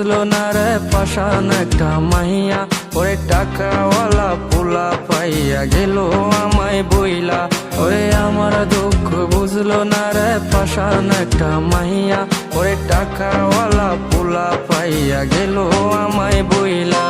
বুঝলো না রে পাশান একটা মাইয়া, ওরে টাকাওয়ালা পোলা পাইয়া গেল আমায় বইলা। ওরে আমার দুঃখ বুঝলো না রে পাশান একটা মাইয়া, ওরে টাকাওয়ালা পোলা পাইয়া গেল আমায় বইলা।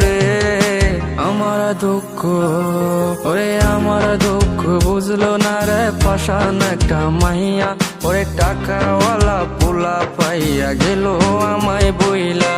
রে আমার দুঃখ, ওরে আমার দুঃখ বুঝলো না রে পাশান একটা মাইয়া, ওরে টাকাওয়ালা পোলা পাইয়া গেল আমায় বইলা।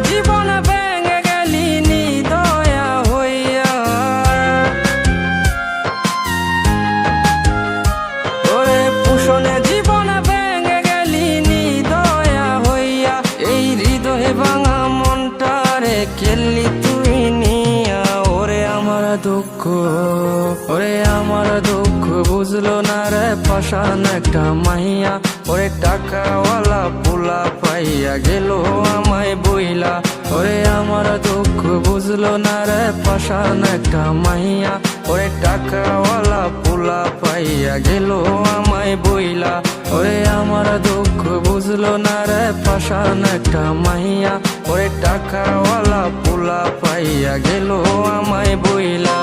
জীবন ভেঙে গেলি নিদয়া হইয়া, ওরে পুষণে জীবন ভেঙে গেলি নিদয়া হইয়া। এই হৃদয়ে ভাঙা মনটারে খেললি তুই নিয়া। ওরে আমার দুঃখ, ওরে আমার দুঃখ বুঝলো না রে পাশান একটা মাইয়া, ওরে টাকাওয়ালা পোলা পাইয়া গেল আমায় বইলা। ওরে আমার দুঃখ বুঝলো না রে পাশান একটা মাইয়া, ওরে টাকাওয়ালা পোলা পাইয়া গেল আমায় বইলা। ওরে আমার দুঃখ বুঝলো না রে পাশান একটা মাইয়া, ওরে টাকাওয়ালা পোলা পাইয়া গেল আমায় বইলা।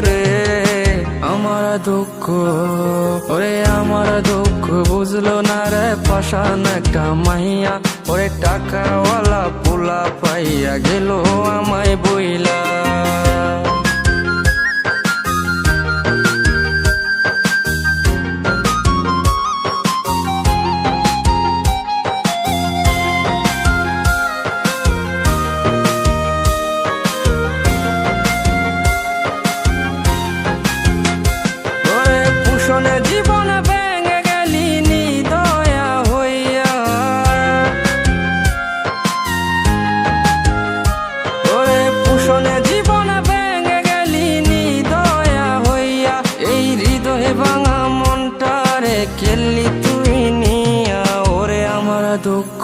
রে আমার দুঃখ, ওরে আমার দুঃখ বুঝলো না রে পাশান একটা মাইয়া, ওরে টাকাওয়ালা পোলা পাইয়া গেল আমায় বইলা। জীবন ভেঙে গেলি নিদয়া হইয়া, ওরে পুষণে জীবন ভেঙে গেলি নিদয়া হইয়া। এই হৃদয়ে ভাঙা মনটারে খেললি তুই নিয়া। ওরে আমার দুঃখ,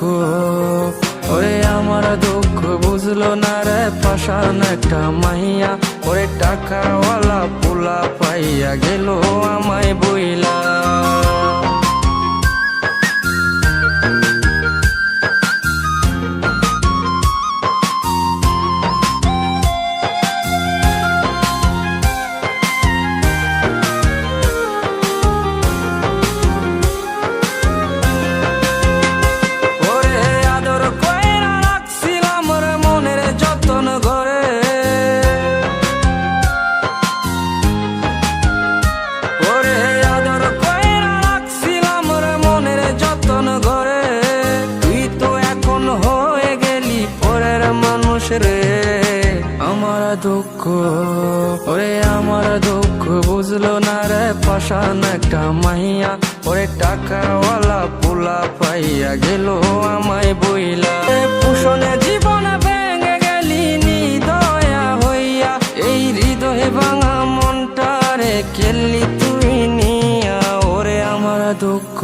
ওরে আমার দুঃখ বুঝলো না রে পাশান একটা মাইয়া, ওরে টাকাওয়ালা পোলা পাইয়া গেল আমায় বইলা। রে আমার দুঃখ, ওরে আমার দুঃখ বুঝলো না রে পাশান একটা মাইয়া, ওরে টাকাওয়ালা পোলা পাইয়া গেল আমায় বইলা। পুষণে জীবন ভেঙে গেলি নিদয়া হইয়া, এই হৃদয়ে ভাঙা মনটারে খেললি তুই নিয়া। ওরে আমার দুঃখ,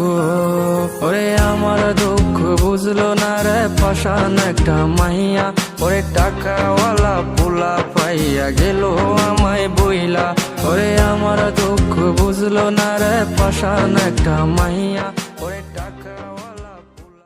ওরে আমার দুঃখ বুঝলো না রে পাশান একটা মাইয়া, ওরে টাকাওয়ালা পোলা পাইয়া গেল আমায় বইলা। ওরে আমার দুঃখ বুঝলো না রে পাশান একটা মাইয়া।